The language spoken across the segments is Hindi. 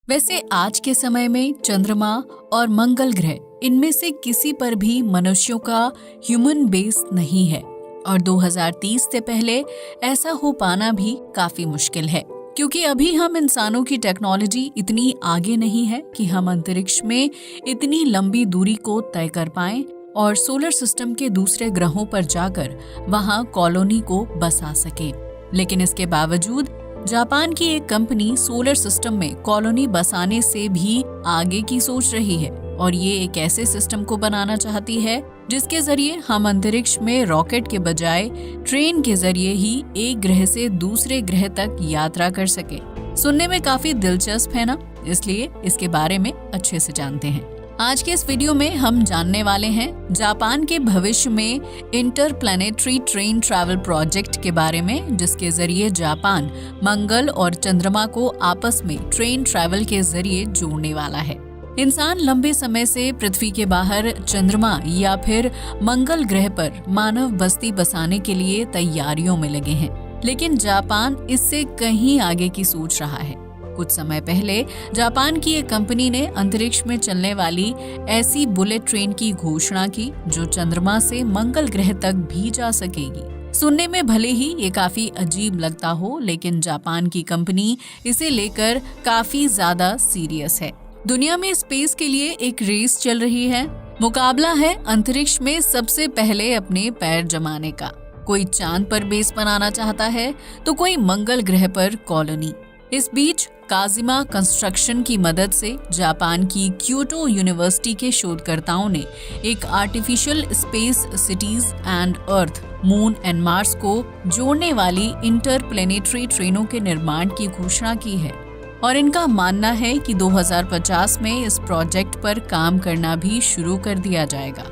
वैसे आज के समय में चंद्रमा और मंगल ग्रह इनमें से किसी पर भी मनुष्यों का ह्यूमन बेस नहीं है और 2030 से पहले ऐसा हो पाना भी काफी मुश्किल है, क्योंकि अभी हम इंसानों की टेक्नोलॉजी इतनी आगे नहीं है कि हम अंतरिक्ष में इतनी लंबी दूरी को तय कर पाएं और सोलर सिस्टम के दूसरे ग्रहों पर जाकर वहां कॉलोनी को बसा सकें। लेकिन इसके बावजूद जापान की एक कंपनी सोलर सिस्टम में कॉलोनी बसाने से भी आगे की सोच रही है और ये एक ऐसे सिस्टम को बनाना चाहती है जिसके जरिए हम अंतरिक्ष में रॉकेट के बजाय ट्रेन के जरिए ही एक ग्रह से दूसरे ग्रह तक यात्रा कर सके। सुनने में काफी दिलचस्प है ना, इसलिए इसके बारे में अच्छे से जानते हैं। आज के इस वीडियो में हम जानने वाले हैं जापान के भविष्य में इंटरप्लैनेटरी ट्रेन ट्रैवल प्रोजेक्ट के बारे में, जिसके जरिए जापान मंगल और चंद्रमा को आपस में ट्रेन ट्रैवल के जरिए जोड़ने वाला है। इंसान लंबे समय से पृथ्वी के बाहर चंद्रमा या फिर मंगल ग्रह पर मानव बस्ती बसाने के लिए तैयारियों में लगे हैं, लेकिन जापान इससे कहीं आगे की सोच रहा है। कुछ समय पहले जापान की एक कंपनी ने अंतरिक्ष में चलने वाली ऐसी बुलेट ट्रेन की घोषणा की जो चंद्रमा से मंगल ग्रह तक भी जा सकेगी। सुनने में भले ही ये काफी अजीब लगता हो, लेकिन जापान की कंपनी इसे लेकर काफी ज्यादा सीरियस है। दुनिया में स्पेस के लिए एक रेस चल रही है। मुकाबला है अंतरिक्ष में सबसे पहले अपने पैर जमाने का। कोई चांद पर बेस बनाना चाहता है तो कोई मंगल ग्रह पर कॉलोनी। इस बीच काजिमा कंस्ट्रक्शन की मदद से जापान की क्योटो यूनिवर्सिटी के शोधकर्ताओं ने एक artificial space cities and earth, moon and Mars को जोड़ने वाली इंटरप्लैनेटरी ट्रेनों के निर्माण की घोषणा की है और इनका मानना है कि 2050 में इस प्रोजेक्ट पर काम करना भी शुरू कर दिया जाएगा।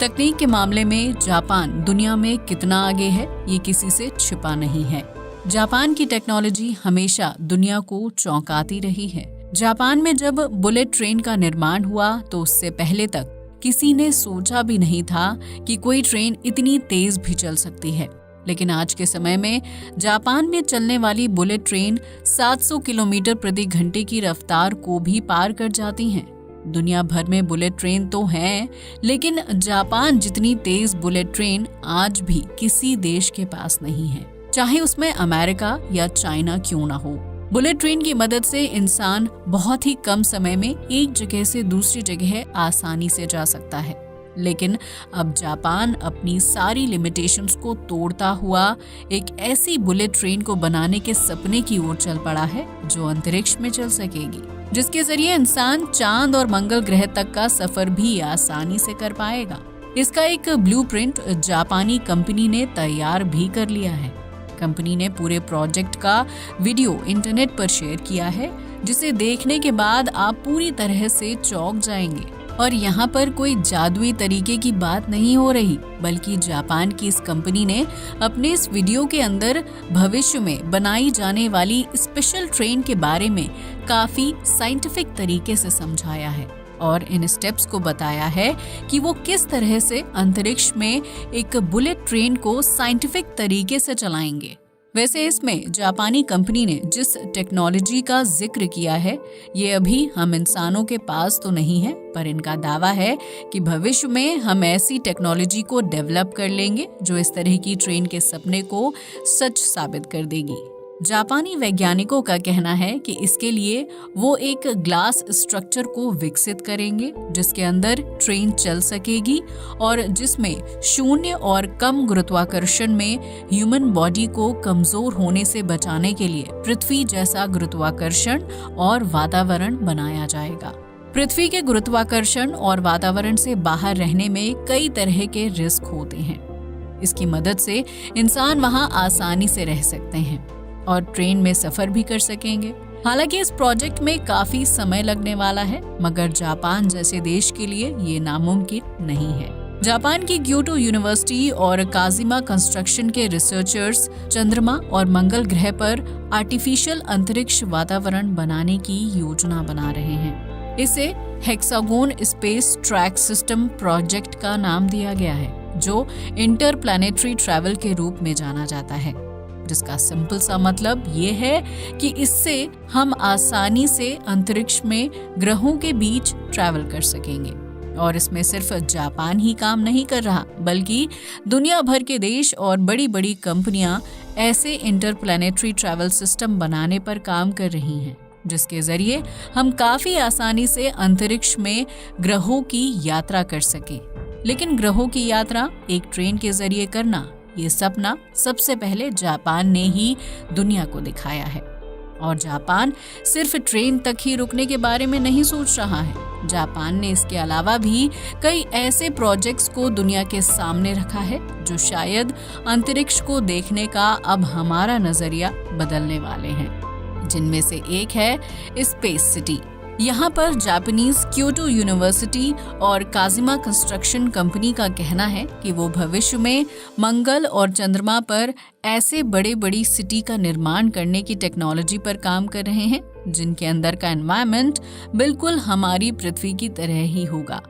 तकनीक के मामले में जापान दुनिया में कितना आगे है, ये किसी से छिपा नहीं है। जापान की टेक्नोलॉजी हमेशा दुनिया को चौंकाती रही है। जापान में जब बुलेट ट्रेन का निर्माण हुआ तो उससे पहले तक किसी ने सोचा भी नहीं था कि कोई ट्रेन इतनी तेज भी चल सकती है। लेकिन आज के समय में जापान में चलने वाली बुलेट ट्रेन 700 किलोमीटर प्रति घंटे की रफ्तार को भी पार कर जाती हैं। दुनिया भर में बुलेट ट्रेन तो हैं, लेकिन जापान जितनी तेज बुलेट ट्रेन आज भी किसी देश के पास नहीं है, चाहे उसमें अमेरिका या चाइना क्यों ना हो। बुलेट ट्रेन की मदद से इंसान बहुत ही कम समय में एक जगह से दूसरी जगह आसानी से जा सकता है। लेकिन अब जापान अपनी सारी लिमिटेशंस को तोड़ता हुआ एक ऐसी बुलेट ट्रेन को बनाने के सपने की ओर चल पड़ा है जो अंतरिक्ष में चल सकेगी, जिसके जरिए इंसान चांद और मंगल ग्रह तक का सफर भी आसानी से कर पाएगा। इसका एक ब्लूप्रिंट जापानी कंपनी ने तैयार भी कर लिया है। कंपनी ने पूरे प्रोजेक्ट का वीडियो इंटरनेट पर शेयर किया है, जिसे देखने के बाद आप पूरी तरह से चौंक जाएंगे। और यहाँ पर कोई जादुई तरीके की बात नहीं हो रही, बल्कि जापान की इस कंपनी ने अपने इस वीडियो के अंदर भविष्य में बनाई जाने वाली स्पेशल ट्रेन के बारे में काफी साइंटिफिक तरीके से समझाया है और इन स्टेप्स को बताया है कि वो किस तरह से अंतरिक्ष में एक बुलेट ट्रेन को साइंटिफिक तरीके से चलाएंगे। वैसे इसमें जापानी कंपनी ने जिस टेक्नोलॉजी का जिक्र किया है, ये अभी हम इंसानों के पास तो नहीं है, पर इनका दावा है कि भविष्य में हम ऐसी टेक्नोलॉजी को डेवलप कर लेंगे जो इस तरह की ट्रेन के सपने को सच साबित कर देगी। जापानी वैज्ञानिकों का कहना है कि इसके लिए वो एक ग्लास स्ट्रक्चर को विकसित करेंगे जिसके अंदर ट्रेन चल सकेगी और जिसमें शून्य और कम गुरुत्वाकर्षण में ह्यूमन बॉडी को कमजोर होने से बचाने के लिए पृथ्वी जैसा गुरुत्वाकर्षण और वातावरण बनाया जाएगा। पृथ्वी के गुरुत्वाकर्षण और वातावरण से बाहर रहने में कई तरह के रिस्क होते हैं। इसकी मदद से इंसान वहां आसानी से रह सकते हैं और ट्रेन में सफर भी कर सकेंगे। हालांकि इस प्रोजेक्ट में काफी समय लगने वाला है, मगर जापान जैसे देश के लिए ये नामुमकिन नहीं है। जापान की क्योटो यूनिवर्सिटी और काजिमा कंस्ट्रक्शन के रिसर्चर्स चंद्रमा और मंगल ग्रह पर आर्टिफिशियल अंतरिक्ष वातावरण बनाने की योजना बना रहे हैं। इसे hexagon space track system project का नाम दिया गया है, जो इंटरप्लैनेटरी ट्रैवल के रूप में जाना जाता है। जिसका सिंपल सा मतलब ये है कि इससे हम आसानी से अंतरिक्ष में ग्रहों के बीच ट्रैवल कर सकेंगे। और इसमें सिर्फ जापान ही काम नहीं कर रहा, बल्कि दुनिया भर के देश और बड़ी बड़ी कंपनियां ऐसे इंटरप्लैनेटरी ट्रैवल सिस्टम बनाने पर काम कर रही हैं, जिसके जरिए हम काफी आसानी से अंतरिक्ष में ग्रहों की यात्रा कर सकें। लेकिन ग्रहों की यात्रा एक ट्रेन के जरिए करना, ये सपना सबसे पहले जापान ने ही दुनिया को दिखाया है। और जापान सिर्फ ट्रेन तक ही रुकने के बारे में नहीं सोच रहा है। जापान ने इसके अलावा भी कई ऐसे प्रोजेक्ट्स को दुनिया के सामने रखा है जो शायद अंतरिक्ष को देखने का अब हमारा नजरिया बदलने वाले हैं, जिनमें से एक है स्पेस सिटी। यहाँ पर जापानीज क्योटो यूनिवर्सिटी और काजिमा कंस्ट्रक्शन कंपनी का कहना है कि वो भविष्य में मंगल और चंद्रमा पर ऐसे बड़ी सिटी का निर्माण करने की टेक्नोलॉजी पर काम कर रहे हैं, जिनके अंदर का एनवायरनमेंट बिल्कुल हमारी पृथ्वी की तरह ही होगा।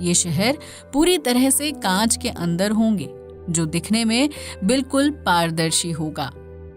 ये शहर पूरी तरह से कांच के अंदर होंगे, जो दिखने में बिल्कुल पारदर्शी होगा।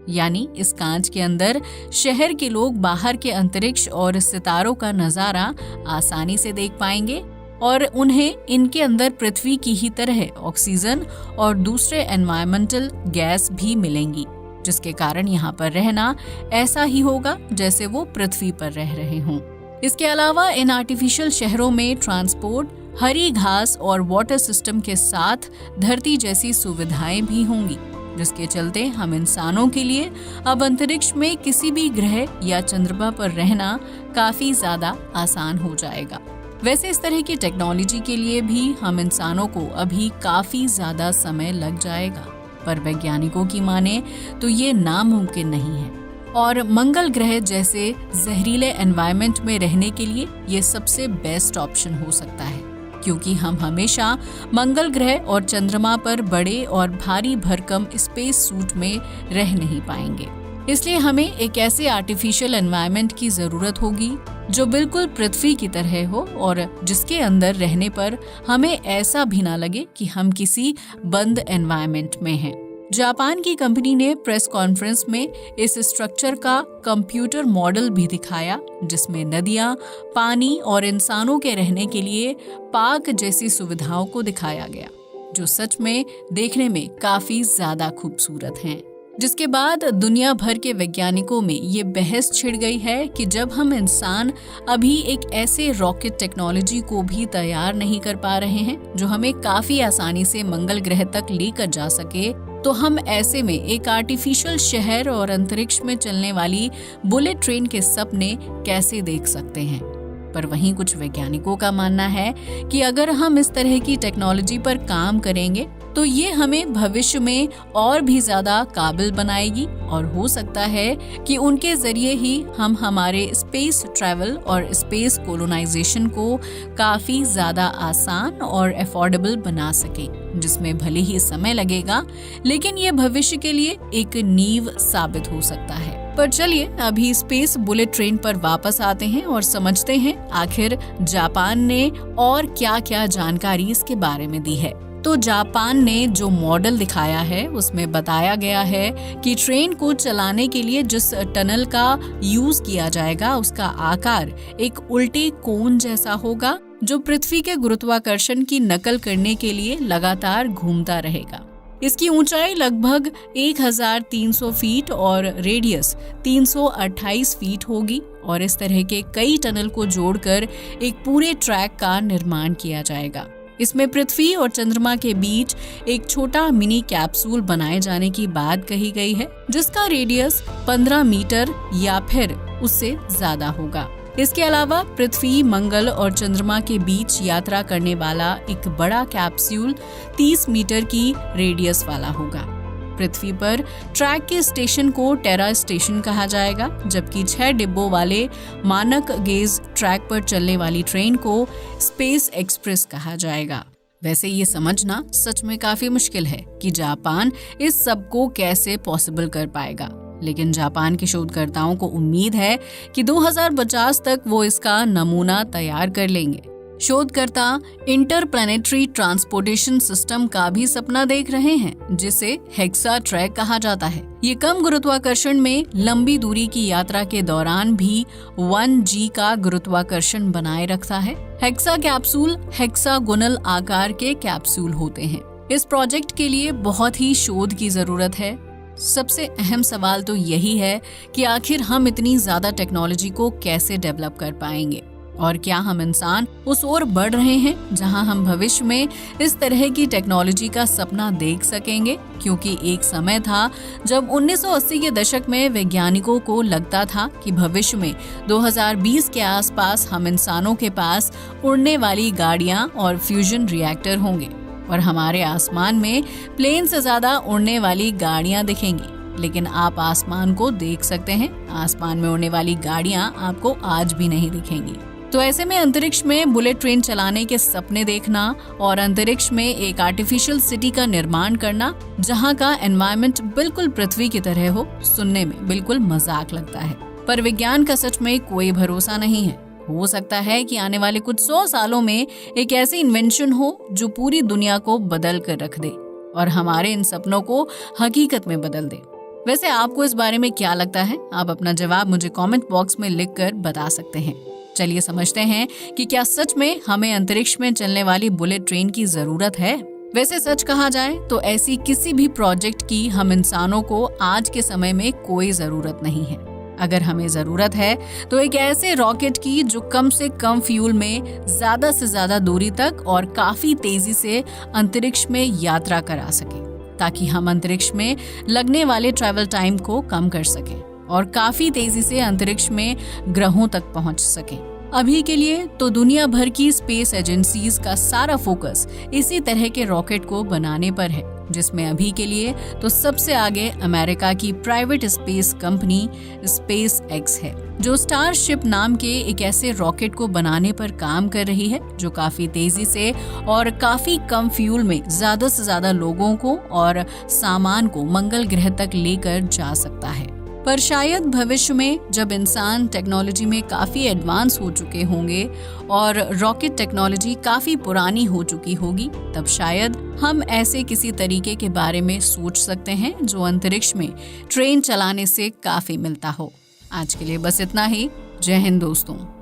यानी इस कांच के अंदर शहर के लोग बाहर के अंतरिक्ष और सितारों का नजारा आसानी से देख पाएंगे और उन्हें इनके अंदर पृथ्वी की ही तरह ऑक्सीजन और दूसरे एनवायरमेंटल गैस भी मिलेंगी, जिसके कारण यहाँ पर रहना ऐसा ही होगा जैसे वो पृथ्वी पर रह रहे हों। इसके अलावा इन आर्टिफिशियल शहरों में ट्रांसपोर्ट, हरी घास और वाटर सिस्टम के साथ धरती जैसी सुविधाएं भी होंगी, जिसके चलते हम इंसानों के लिए अब अंतरिक्ष में किसी भी ग्रह या चंद्रमा पर रहना काफी ज्यादा आसान हो जाएगा। वैसे इस तरह की टेक्नोलॉजी के लिए भी हम इंसानों को अभी काफी ज्यादा समय लग जाएगा, पर वैज्ञानिकों की माने तो ये नामुमकिन नहीं है। और मंगल ग्रह जैसे जहरीले एनवायरनमेंट में रहने के लिए ये सबसे बेस्ट ऑप्शन हो सकता है, क्योंकि हम हमेशा मंगल ग्रह और चंद्रमा पर बड़े और भारी भरकम स्पेस सूट में रह नहीं पाएंगे। इसलिए हमें एक ऐसे आर्टिफिशियल एनवायरनमेंट की जरूरत होगी जो बिल्कुल पृथ्वी की तरह हो और जिसके अंदर रहने पर हमें ऐसा भी ना लगे कि हम किसी बंद एनवायरनमेंट में हैं। जापान की कंपनी ने प्रेस कॉन्फ्रेंस में इस स्ट्रक्चर का कंप्यूटर मॉडल भी दिखाया, जिसमें नदियां, पानी और इंसानों के रहने के लिए पार्क जैसी सुविधाओं को दिखाया गया, जो सच में देखने में काफी ज्यादा खूबसूरत हैं। जिसके बाद दुनिया भर के वैज्ञानिकों में ये बहस छिड़ गई है कि जब हम इंसान अभी एक ऐसे रॉकेट टेक्नोलॉजी को भी तैयार नहीं कर पा रहे हैं जो हमें काफी आसानी से मंगल ग्रह तक लेकर जा सके, तो हम ऐसे में एक आर्टिफिशियल शहर और अंतरिक्ष में चलने वाली बुलेट ट्रेन के सपने कैसे देख सकते हैं। पर वहीं कुछ वैज्ञानिकों का मानना है कि अगर हम इस तरह की टेक्नोलॉजी पर काम करेंगे तो ये हमें भविष्य में और भी ज्यादा काबिल बनाएगी और हो सकता है कि उनके जरिए ही हम हमारे स्पेस ट्रैवल और स्पेस कोलोनाइजेशन को काफी ज्यादा आसान और अफोर्डेबल बना सके, जिसमें भले ही समय लगेगा, लेकिन ये भविष्य के लिए एक नींव साबित हो सकता है। पर चलिए अभी स्पेस बुलेट ट्रेन पर वापस आते हैं और समझते हैं आखिर जापान ने और क्या-क्या जानकारी इसके बारे में दी है। तो जापान ने जो मॉडल दिखाया है उसमें बताया गया है कि ट्रेन को चलाने के लिए जिस टनल का यूज किया जाएगा उसका आकार एक उल्टे कोन जैसा होगा, जो पृथ्वी के गुरुत्वाकर्षण की नकल करने के लिए लगातार घूमता रहेगा। इसकी ऊंचाई लगभग 1300 फीट और रेडियस 328 फीट होगी और इस तरह के कई टनल को जोड़कर एक पूरे ट्रैक का निर्माण किया जाएगा। इसमें पृथ्वी और चंद्रमा के बीच एक छोटा मिनी कैप्सूल बनाए जाने की बात कही गई है, जिसका रेडियस 15 मीटर या फिर उससे ज्यादा होगा। इसके अलावा पृथ्वी, मंगल और चंद्रमा के बीच यात्रा करने वाला एक बड़ा कैप्सूल 30 मीटर की रेडियस वाला होगा। पृथ्वी पर ट्रैक के स्टेशन को टेरा स्टेशन कहा जाएगा, जबकि 6 डिब्बों वाले मानक गेज ट्रैक पर चलने वाली ट्रेन को स्पेस एक्सप्रेस कहा जाएगा। वैसे ये समझना सच में काफी मुश्किल है कि जापान इस सब को कैसे पॉसिबल कर पाएगा, लेकिन जापान के शोधकर्ताओं को उम्मीद है कि 2050 तक वो इसका नमूना तैयार कर लेंगे। शोधकर्ता इंटरप्लैनेटरी ट्रांसपोर्टेशन सिस्टम का भी सपना देख रहे हैं, जिसे हेक्सा ट्रैक कहा जाता है। ये कम गुरुत्वाकर्षण में लंबी दूरी की यात्रा के दौरान भी 1G का गुरुत्वाकर्षण बनाए रखता है। हेक्सा कैप्सूल हेक्सागोनल आकार के कैप्सूल होते हैं। इस प्रोजेक्ट के लिए बहुत ही शोध की जरूरत है। सबसे अहम सवाल तो यही है कि आखिर हम इतनी ज्यादा टेक्नोलॉजी को कैसे डेवलप कर पाएंगे, और क्या हम इंसान उस ओर बढ़ रहे हैं जहां हम भविष्य में इस तरह की टेक्नोलॉजी का सपना देख सकेंगे। क्योंकि एक समय था जब 1980 के दशक में वैज्ञानिकों को लगता था कि भविष्य में 2020 के आसपास हम इंसानों के पास उड़ने वाली गाड़ियां और फ्यूजन रिएक्टर होंगे और हमारे आसमान में प्लेन से ज्यादा उड़ने वाली गाड़ियां दिखेंगी। लेकिन आप आसमान को देख सकते हैं, आसमान में उड़ने वाली गाड़ियां आपको आज भी नहीं दिखेंगी। तो ऐसे में अंतरिक्ष में बुलेट ट्रेन चलाने के सपने देखना और अंतरिक्ष में एक आर्टिफिशियल सिटी का निर्माण करना जहां का एनवायरनमेंट बिल्कुल पृथ्वी की तरह हो, सुनने में बिल्कुल मजाक लगता है। पर विज्ञान का सच में कोई भरोसा नहीं है। हो सकता है कि आने वाले कुछ 100 सालों में एक ऐसी इन्वेंशन हो जो पूरी दुनिया को बदल कर रख दे और हमारे इन सपनों को हकीकत में बदल दे। वैसे आपको इस बारे में क्या लगता है? आप अपना जवाब मुझे कमेंट बॉक्स में लिखकर बता सकते हैं। चलिए समझते हैं कि क्या सच में हमें अंतरिक्ष में चलने वाली बुलेट ट्रेन की जरूरत है। वैसे सच कहा जाए तो ऐसी किसी भी प्रोजेक्ट की हम इंसानों को आज के समय में कोई जरूरत नहीं है। अगर हमें जरूरत है तो एक ऐसे रॉकेट की जो कम से कम फ्यूल में ज्यादा से ज्यादा दूरी तक और काफी तेजी से अंतरिक्ष में यात्रा करा सके, ताकि हम अंतरिक्ष में लगने वाले ट्रैवल टाइम को कम कर सकें और काफी तेजी से अंतरिक्ष में ग्रहों तक पहुंच सके। अभी के लिए तो दुनिया भर की स्पेस एजेंसीज का सारा फोकस इसी तरह के रॉकेट को बनाने पर है, जिसमें अभी के लिए तो सबसे आगे अमेरिका की private space company space x है, जो स्टारशिप नाम के एक ऐसे रॉकेट को बनाने पर काम कर रही है जो काफी तेजी से और काफी कम फ्यूल में ज्यादा से ज्यादा लोगों को और सामान को मंगल ग्रह तक लेकर जा सकता है। पर शायद भविष्य में जब इंसान टेक्नोलॉजी में काफी एडवांस हो चुके होंगे और रॉकेट टेक्नोलॉजी काफी पुरानी हो चुकी होगी, तब शायद हम ऐसे किसी तरीके के बारे में सोच सकते हैं जो अंतरिक्ष में ट्रेन चलाने से काफी मिलता हो। आज के लिए बस इतना ही। जय हिंद दोस्तों।